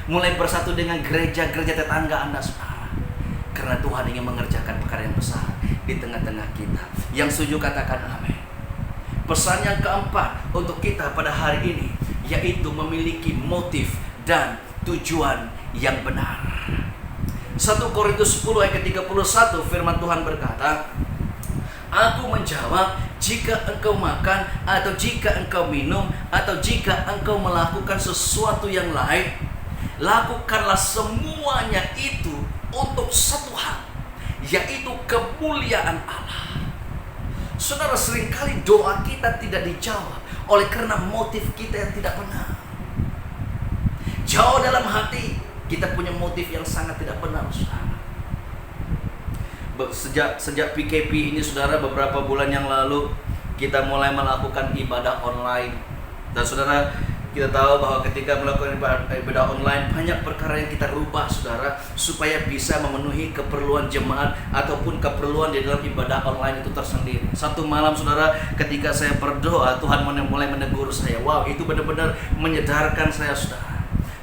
Mulai bersatu dengan gereja-gereja tetangga Anda saudara. Karena Tuhan ingin mengerjakan perkara yang besar di tengah-tengah kita. Yang setuju katakan amin. Pesan yang keempat untuk kita pada hari ini, yaitu memiliki motif dan tujuan yang benar. 1 Korintus 10 ayat ke-31 firman Tuhan berkata, Aku menjawab, jika engkau makan atau jika engkau minum atau jika engkau melakukan sesuatu yang lain, lakukanlah semuanya itu untuk satu hal, yaitu kemuliaan Allah. Saudara, seringkali doa kita tidak dijawab oleh karena motif kita yang tidak benar. Jauh dalam hati kita punya motif yang sangat tidak benar saudara. Sejak PKP ini saudara, beberapa bulan yang lalu kita mulai melakukan ibadah online. Dan saudara, kita tahu bahwa ketika melakukan ibadah online, banyak perkara yang kita rubah saudara, supaya bisa memenuhi keperluan jemaat ataupun keperluan di dalam ibadah online itu tersendiri. Satu malam saudara, ketika saya berdoa, Tuhan mulai menegur saya. Wow, itu benar-benar menyedarkan saya saudara.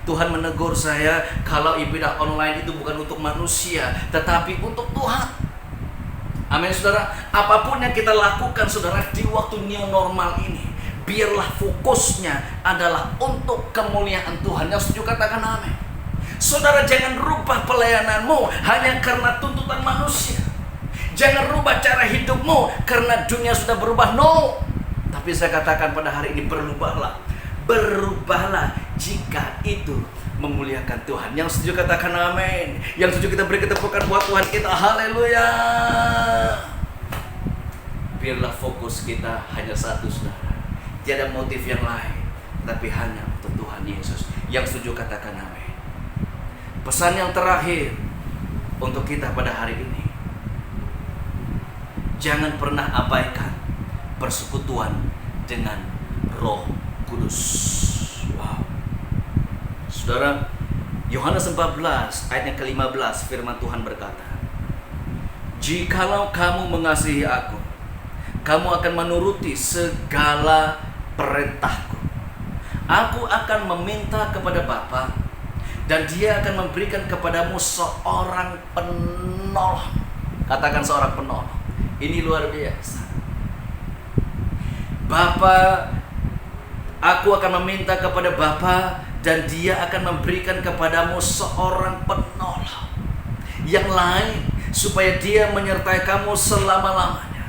Tuhan menegur saya kalau ibadah online itu bukan untuk manusia, tetapi untuk Tuhan. Amin saudara. Apapun yang kita lakukan saudara di waktu new normal ini, biarlah fokusnya adalah untuk kemuliaan Tuhan. Yang setuju katakan amin. Saudara, jangan rubah pelayananmu hanya karena tuntutan manusia. Jangan rubah cara hidupmu karena dunia sudah berubah. No. Tapi saya katakan pada hari ini, berubahlah. Berubahlah jika itu memuliakan Tuhan. Yang setuju katakan amin. Yang setuju kita beri ketepukan buat Tuhan kita. Haleluya. Biarlah fokus kita hanya satu saudara. Tiada motif yang lain, tapi hanya untuk Tuhan Yesus. Yang setuju katakan amin. Pesan yang terakhir untuk kita pada hari ini, jangan pernah abaikan persekutuan dengan Roh Kudus. Wow. Saudara, Yohanes 14 ayat yang ke-15 firman Tuhan berkata, Jikalau kamu mengasihi aku, kamu akan menuruti segala perintahku. Aku akan meminta kepada Bapa, dan Dia akan memberikan kepadamu seorang penolong. Katakan seorang penolong. Ini luar biasa. Aku akan meminta kepada Bapa, dan Dia akan memberikan kepadamu seorang penolong yang lain, supaya Dia menyertai kamu selama-lamanya,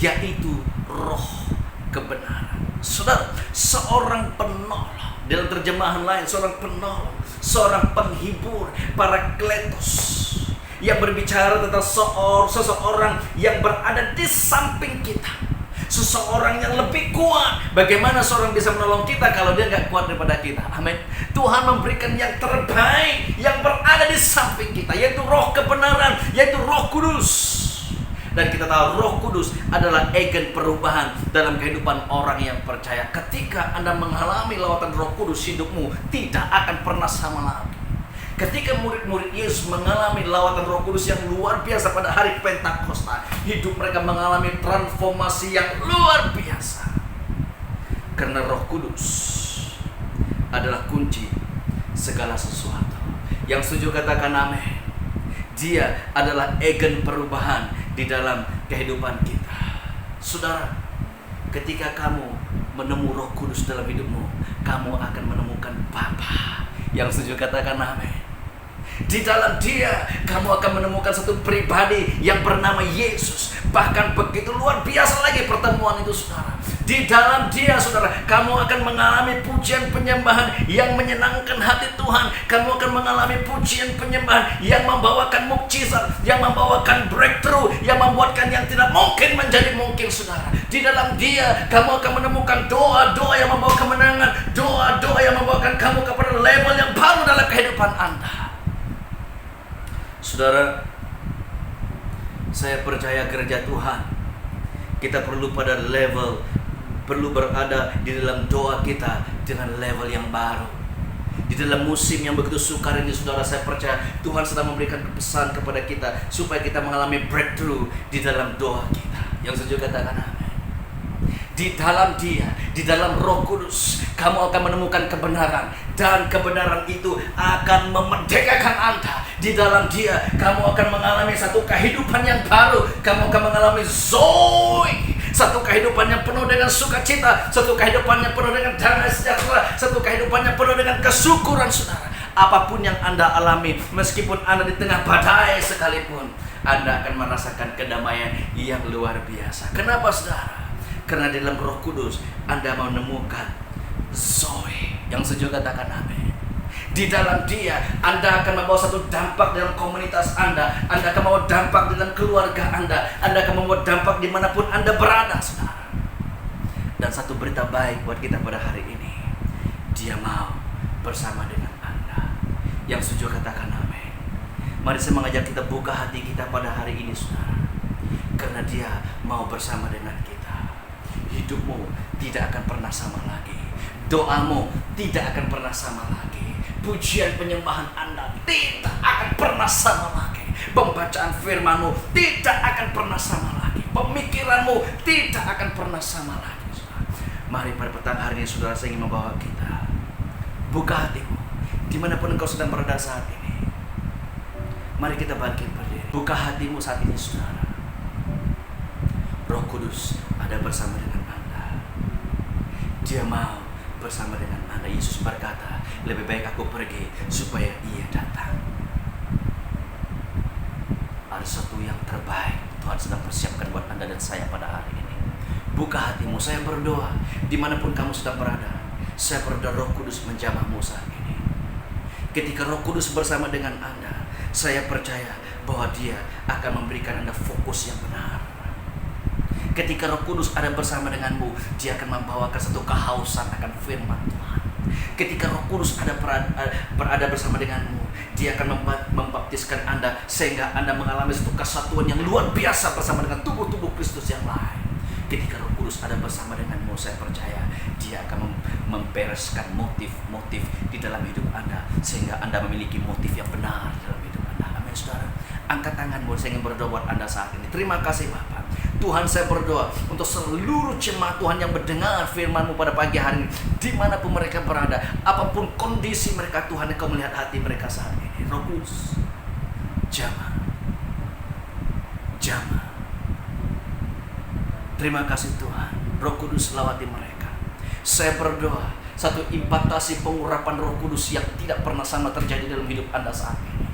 yaitu Roh kebenaran. Saudara, seorang penolong, dalam terjemahan lain, seorang penolong, seorang penghibur, Parakletos, yang berbicara tentang seseorang yang berada di samping kita, seseorang yang lebih kuat. Bagaimana seorang bisa menolong kita kalau dia nggak kuat daripada kita? Amin. Tuhan memberikan yang terbaik yang berada di samping kita, yaitu Roh kebenaran, yaitu Roh Kudus. Dan kita tahu Roh Kudus adalah agen perubahan dalam kehidupan orang yang percaya. Ketika Anda mengalami lawatan Roh Kudus, hidupmu tidak akan pernah sama lagi. Ketika murid-murid Yesus mengalami lawatan Roh Kudus yang luar biasa pada hari Pentakosta, hidup mereka mengalami transformasi yang luar biasa. Karena Roh Kudus adalah kunci segala sesuatu. Yang setuju katakan amin. Dia adalah agen perubahan di dalam kehidupan kita. Saudara, ketika kamu menemu Roh Kudus dalam hidupmu, kamu akan menemukan Bapa. Yang setuju katakan amin. Di dalam Dia, kamu akan menemukan satu pribadi yang bernama Yesus. Bahkan begitu luar biasa lagi pertemuan itu, saudara. Di dalam Dia, saudara, kamu akan mengalami pujian penyembahan yang menyenangkan hati Tuhan. Kamu akan mengalami pujian penyembahan yang membawakan mukjizat, yang membawakan breakthrough, yang membuatkan yang tidak mungkin menjadi mungkin, saudara. Di dalam Dia, kamu akan menemukan doa-doa yang membawa kemenangan, doa-doa yang membawakan kamu kepada level yang baru dalam kehidupan Anda. Saudara, saya percaya gereja Tuhan, kita perlu perlu berada di dalam doa kita dengan level yang baru. Di dalam musim yang begitu sukar ini, saudara, saya percaya Tuhan sedang memberikan pesan kepada kita supaya kita mengalami breakthrough di dalam doa kita. Yang setuju katakan amin. Di dalam Dia, di dalam Roh Kudus, kamu akan menemukan kebenaran, dan kebenaran itu akan memerdekakan Anda. Di dalam Dia, kamu akan mengalami satu kehidupan yang baru. Kamu akan mengalami Zoe, satu kehidupan yang penuh dengan sukacita, satu kehidupan yang penuh dengan damai sejahtera, satu kehidupan yang penuh dengan kesyukuran, saudara. Apapun yang Anda alami, meskipun Anda di tengah badai sekalipun, Anda akan merasakan kedamaian yang luar biasa. Kenapa, saudara? Karena di dalam Roh Kudus Anda mau menemukan Zoe. Yang setuju katakan amin. Di dalam Dia, Anda akan membawa satu dampak dalam komunitas Anda. Anda akan membawa dampak dalam keluarga Anda. Anda akan membawa dampak dimanapun Anda berada, saudara. Dan satu berita baik buat kita pada hari ini, Dia mau bersama dengan Anda. Yang setuju katakan amin. Mari saya mengajak kita buka hati kita pada hari ini, saudara. Karena Dia mau bersama dengan kita. Hidupmu tidak akan pernah sama lagi. Doamu tidak akan pernah sama lagi. Pujian penyembahan Anda tidak akan pernah sama lagi. Pembacaan firman-Mu tidak akan pernah sama lagi. Pemikiranmu tidak akan pernah sama lagi. Mari pada petang hari ini, saudara, saya ingin membawa kita. Buka hatimu dimanapun engkau sedang berada saat ini. Mari kita bangkit berdiri. Buka hatimu saat ini, saudara. Roh Kudus ada bersama dengan Anda. Dia mau bersama dengan Anda. Yesus berkata, lebih baik aku pergi supaya Ia datang. Ada sesuatu yang terbaik Tuhan sedang persiapkan buat Anda dan saya pada hari ini. Buka hatimu. Saya berdoa dimanapun kamu sedang berada. Saya berdoa Roh Kudus menjamahmu saat ini. Ketika Roh Kudus bersama dengan Anda, saya percaya bahwa Dia akan memberikan Anda fokus yang benar. Ketika Roh Kudus ada bersama denganmu, Dia akan membawakan satu kehausan akan firman Tuhan. Ketika Roh Kudus berada bersama denganmu, Dia akan membaptiskan Anda sehingga Anda mengalami satu kesatuan yang luar biasa bersama dengan tubuh-tubuh Kristus yang lain. Ketika Roh Kudus ada bersama denganmu, saya percaya Dia akan membereskan motif-motif di dalam hidup Anda sehingga Anda memiliki motif yang benar dalam hidup Anda. Amin, saudara. Angkat tanganmu, saya ingin berdoa buat Anda saat ini. Terima kasih, Bapak. Tuhan, saya berdoa untuk seluruh jemaat Tuhan yang mendengar firman-Mu pada pagi hari ini, dimanapun mereka berada, apapun kondisi mereka, Tuhan, Engkau melihat hati mereka saat ini. Roh Kudus, jamah. Terima kasih, Tuhan. Roh Kudus lawati mereka. Saya berdoa satu impartasi pengurapan Roh Kudus yang tidak pernah sama terjadi dalam hidup Anda saat ini.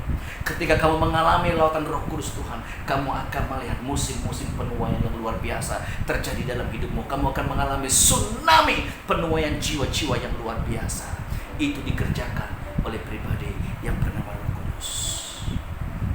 Ketika kamu mengalami lautan Roh Kudus, Tuhan, kamu akan melihat musim-musim penuaian yang luar biasa terjadi dalam hidupmu. Kamu akan mengalami tsunami penuaian jiwa-jiwa yang luar biasa. Itu dikerjakan oleh pribadi yang bernama Roh Kudus.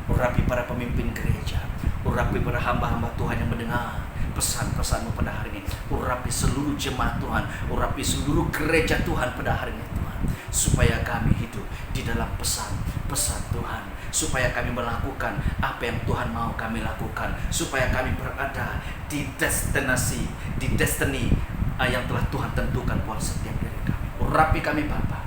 Urapi para pemimpin gereja, urapi para hamba-hamba Tuhan yang mendengar pesan-pesan-Mu pada hari ini. Urapi seluruh jemaat Tuhan, urapi seluruh gereja Tuhan pada hari ini, Tuhan, supaya kami hidup di dalam pesan-pesan Tuhan, supaya kami melakukan apa yang Tuhan mau kami lakukan, supaya kami berada di destiny yang telah Tuhan tentukan buat setiap diri kami. Urapi kami, Bapa.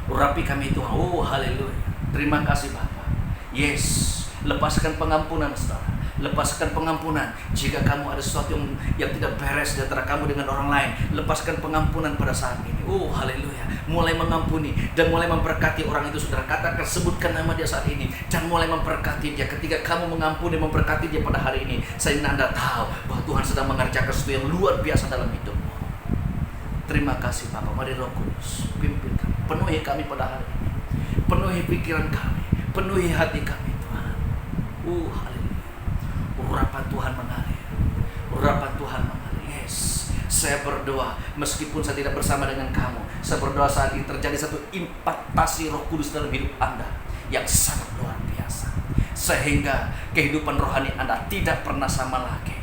Urapi kami, Tuhan. Oh, haleluya. Terima kasih, Bapa. Yes, lepaskan pengampunan, saudara. Lepaskan pengampunan jika kamu ada sesuatu yang tidak beres di antara kamu dengan orang lain. Lepaskan pengampunan pada saat ini. Oh, haleluya. mulai mengampuni dan mulai memberkati orang itu. Saudara, katakan, sebutkan nama dia saat ini dan mulai memberkati dia. Ketika kamu mengampuni, memberkati dia pada hari ini, saya ingin Anda tahu bahwa Tuhan sedang mengerjakan sesuatu yang luar biasa dalam hidupmu. Terima kasih Bapa. Mari Roh Kudus pimpin kami, penuhi kami pada hari ini, penuhi pikiran kami, penuhi hati kami Tuhan. Haleluya. Urapan Tuhan mengalir, urapan Tuhan mengalir. Yes, saya berdoa meskipun saya tidak bersama dengan kamu, saya berdoa saat ini terjadi satu impactasi Roh Kudus dalam hidup Anda yang sangat luar biasa, sehingga kehidupan rohani Anda tidak pernah sama lagi.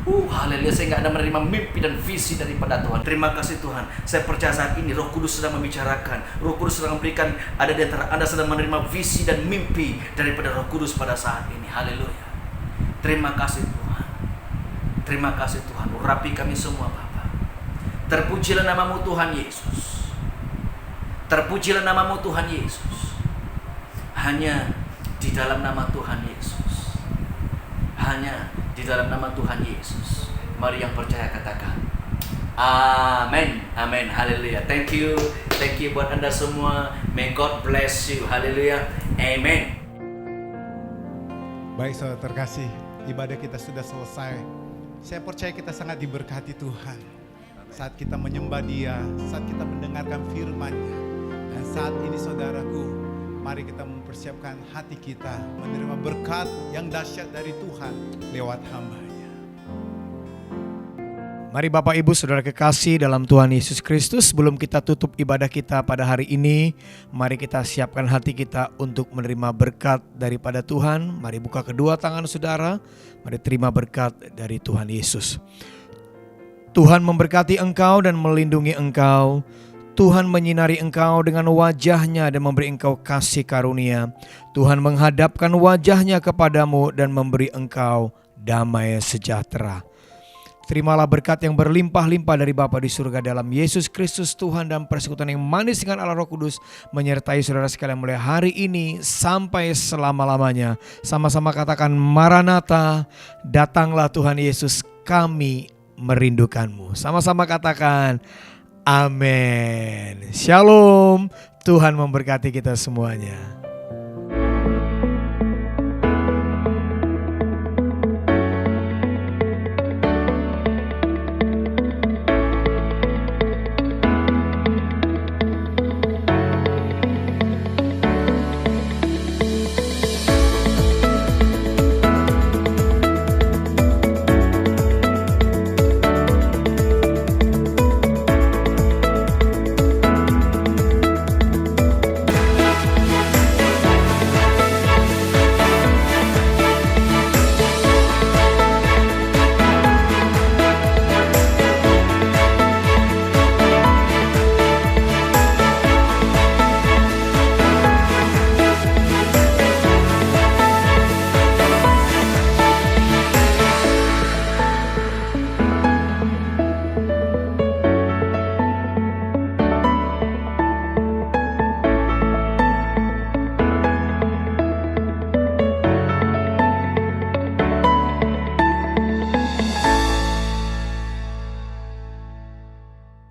Haleluya, sehingga Anda menerima mimpi dan visi daripada Tuhan. Terima kasih Tuhan. Saya percaya saat ini Roh Kudus sedang membicarakan, Roh Kudus sedang memberikan, ada di antara Anda sedang menerima visi dan mimpi daripada Roh Kudus pada saat ini. Haleluya. Terima kasih Tuhan. Terima kasih Tuhan. Urapi kami semua Bapa. Terpujilah namamu Tuhan Yesus. Terpujilah namamu Tuhan Yesus. Hanya di dalam nama Tuhan Yesus, hanya di dalam nama Tuhan Yesus, mari yang percaya katakan amin, amin, haleluya. Thank you buat Anda semua. May God bless you, haleluya, amin. Baik saudara terkasih, ibadah kita sudah selesai. Saya percaya kita sangat diberkati Tuhan saat kita menyembah Dia, saat kita mendengarkan firman-Nya. Dan saat ini saudaraku, mari kita mempersiapkan hati kita menerima berkat yang dahsyat dari Tuhan lewat hamba-Nya. Mari Bapak Ibu Saudara kekasih dalam Tuhan Yesus Kristus, sebelum kita tutup ibadah kita pada hari ini, mari kita siapkan hati kita untuk menerima berkat daripada Tuhan. Mari buka kedua tangan saudara, mari terima berkat dari Tuhan Yesus. Tuhan memberkati engkau dan melindungi engkau. Tuhan menyinari engkau dengan wajah-Nya dan memberi engkau kasih karunia. Tuhan menghadapkan wajah-Nya kepadamu dan memberi engkau damai sejahtera. Terimalah berkat yang berlimpah-limpah dari Bapa di surga dalam Yesus Kristus Tuhan, dan persekutuan yang manis dengan Allah Roh Kudus menyertai saudara sekalian mulai hari ini sampai selama-lamanya. Sama-sama katakan Maranatha, datanglah Tuhan Yesus, kami merindukanmu. Sama-sama katakan amin. Shalom. Tuhan memberkati kita semuanya.